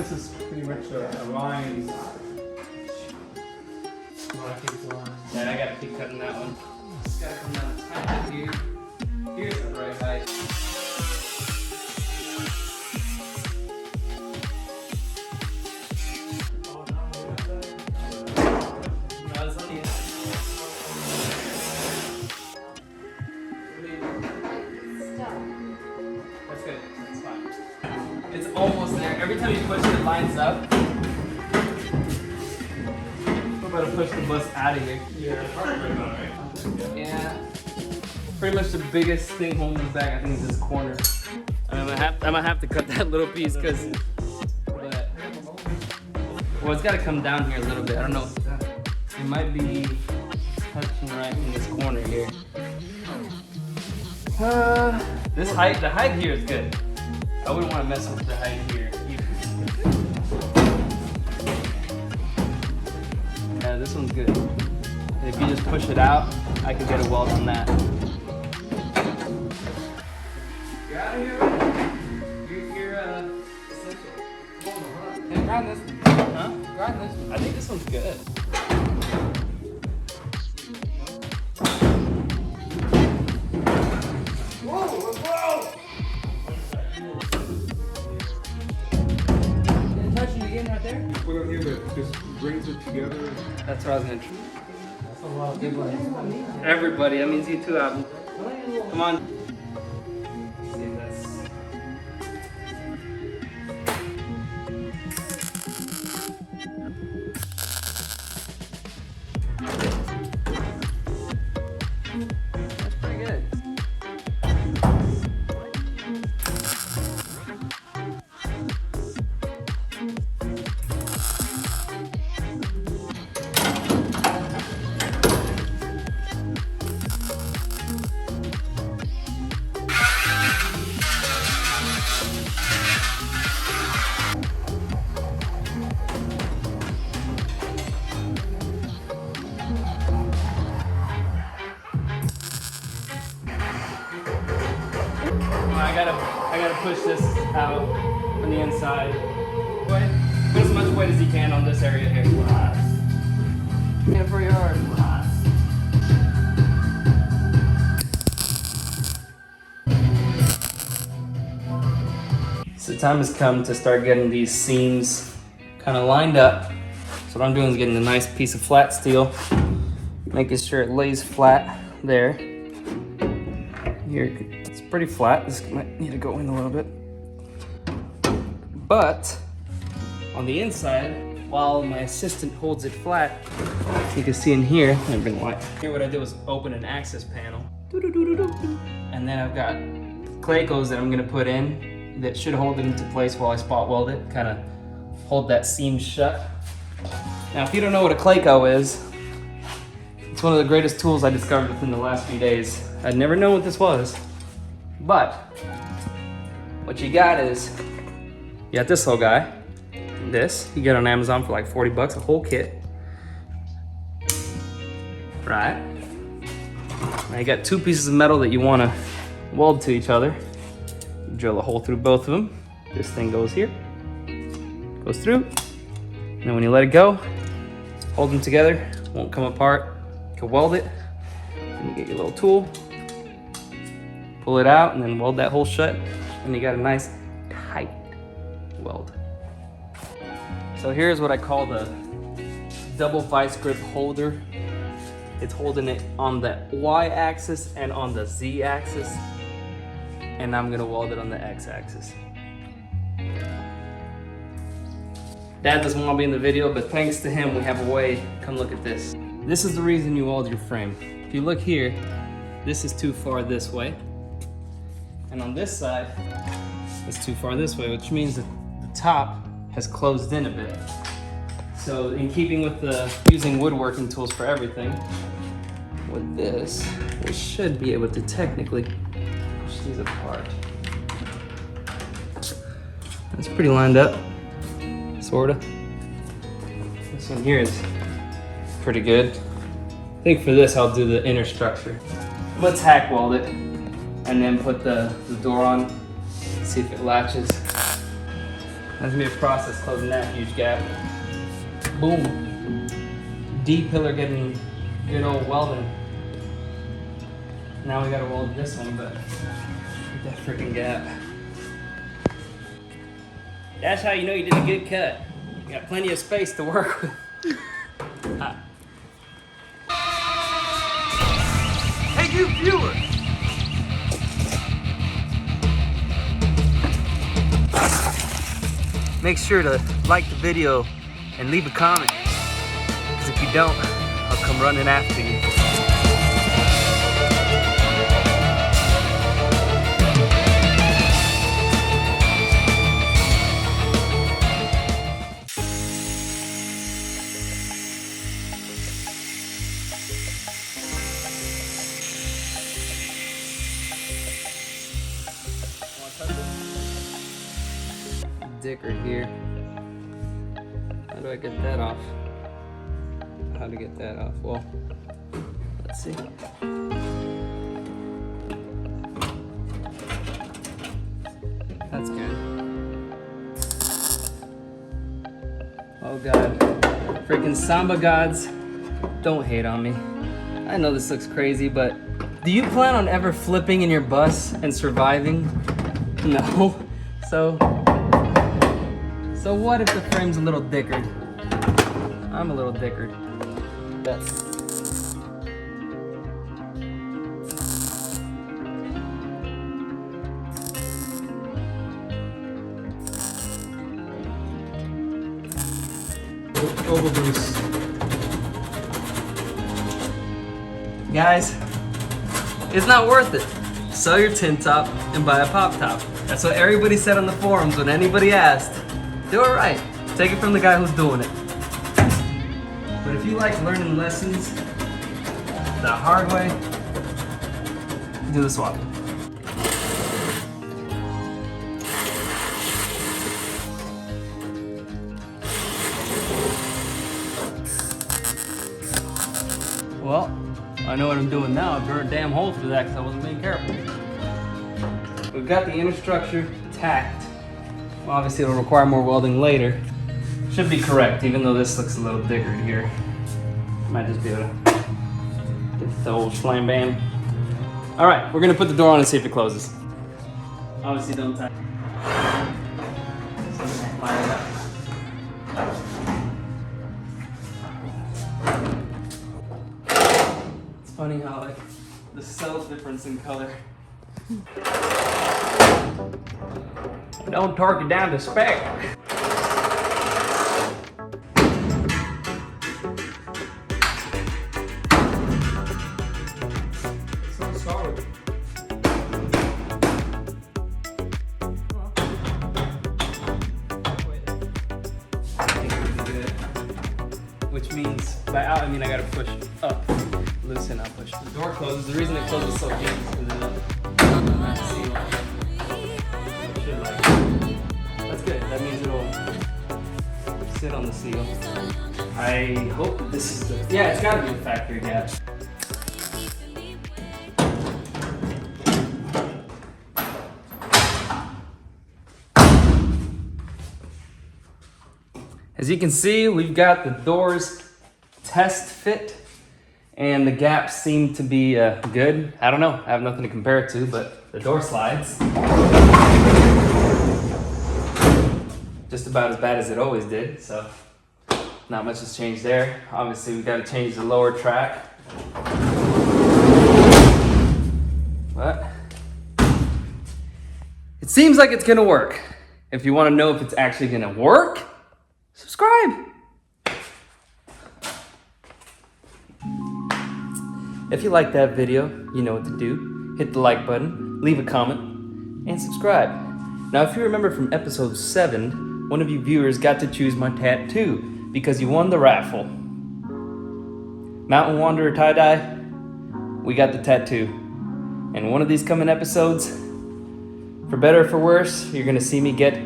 this is pretty much a line. Yeah, I gotta keep cutting that one. Just gotta come down a tiny bit here. Here's the right height. No, it's on the inside. That's good. That's fine. It's almost there. Every time you push it, it lines up. I'm about to push the bus out of here. Yeah. Pretty much the biggest thing holding us back, I think, is this corner. I'm gonna have to cut that little piece because, well, it's got to come down here a little bit. I don't know. It might be touching right in this corner here. The height here is good. I wouldn't want to mess with the height here either. Yeah, this one's good. And if you just push it out, I can get a weld on that. You're out of here. You're essential. Hey, grind this one. Huh? Grind this one. I think this one's good. Right there? Put it here, but just brings it together. That's what I was gonna try. That's a lot of good ones. Everybody, that means you too, Abby. Come on. See if that's... That's pretty good. I gotta push this out on the inside. Put as much weight as you can on this area here. Yeah, for your arm. So time has come to start getting these seams kind of lined up. So what I'm doing is getting a nice piece of flat steel, making sure it lays flat there. Here, it's pretty flat. This might need to go in a little bit. But on the inside, while my assistant holds it flat, you can see in here, let me bring the light. Here what I did was open an access panel. And then I've got Claycos that I'm gonna put in that should hold it into place while I spot weld it, kind of hold that seam shut. Now, if you don't know what a Clayco is, it's one of the greatest tools I discovered within the last few days. I'd never known what this was, but what you got is, you got this little guy, this, you get on Amazon for like 40 bucks, a whole kit, right? Now you got two pieces of metal that you want to weld to each other. You drill a hole through both of them. This thing goes here, goes through, and then when you let it go, hold them together, won't come apart. You can weld it, and you get your little tool, pull it out, and then weld that hole shut, and you got a nice tight weld. So here's what I call the double vice grip holder. It's holding it on the Y-axis and on the Z-axis, and I'm gonna weld it on the X-axis. Dad doesn't want to be in the video, but thanks to him, we have a way. Come look at this. This is the reason you weld your frame. If you look here, this is too far this way. And on this side, it's too far this way, which means that the top has closed in a bit. So in keeping with using woodworking tools for everything, with this, we should be able to technically push these apart. That's pretty lined up, sorta. This one here is pretty good. I think for this, I'll do the inner structure. Let's hack weld it and then put the door on, see if it latches. That's gonna be a process closing that huge gap. Boom. D pillar getting good old welding. Now we gotta weld this one, but look at that freaking gap. That's how you know you did a good cut. You got plenty of space to work with. Hey, you viewers! Make sure to like the video and leave a comment, because if you don't, I'll come running after you. Dicker here. How do I get that off? How to get that off? Well, let's see. That's good. Oh God. Freaking Samba gods, don't hate on me. I know this looks crazy, but do you plan on ever flipping in your bus and surviving? No. So what if the frame's a little dickered? I'm a little dickered. That's... Overdose. Guys, it's not worth it. Sell your tin top and buy a pop top. That's what everybody said on the forums when anybody asked. Do it right. Take it from the guy who's doing it. But if you like learning lessons the hard way, do the swap. Well, I know what I'm doing now. I burned a damn hole through that because I wasn't being careful. We've got the inner structure tacked. Obviously it'll require more welding later. Should be correct, even though this looks a little dickered here. Might just be able to get the old slam bam. All right, we're gonna put the door on and see if it closes. Obviously don't tie. Line it up. It's funny how like the subtle difference in color. Don't torque it down to spec. So solid. Which means by out I mean I gotta push up. Loosen up, push. The door closes. The reason it closes so deep is because it's not sealed. That's good. That means it'll sit on the seal. I hope this is the... Yeah, it's gotta be the factory gap. As you can see, we've got the doors test fit and the gaps seem to be good. I don't know, I have nothing to compare it to, but the door slides. Just about as bad as it always did, so not much has changed there. Obviously, we got to change the lower track. But it seems like it's gonna work. If you want to know if it's actually gonna work, subscribe. If you like that video, you know what to do. Hit the like button, leave a comment, and subscribe. Now, if you remember from episode 7, one of you viewers got to choose my tattoo because you won the raffle. Mountain Wanderer tie-dye, we got the tattoo. And one of these coming episodes, for better or for worse, you're gonna see me get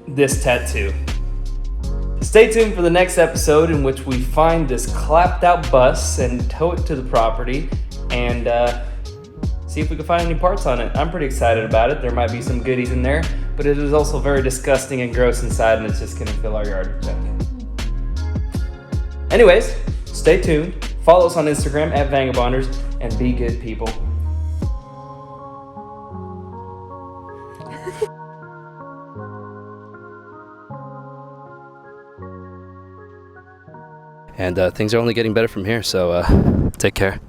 this tattoo. Stay tuned for the next episode in which we find this clapped out bus and tow it to the property and see if we can find any parts on it. I'm pretty excited about it. There might be some goodies in there, but but it is also very disgusting and gross inside, and it's just gonna fill our yard with junk. Anyways, stay tuned. Follow us on Instagram at Vangabonders, and be good people. And things are only getting better from here, so take care.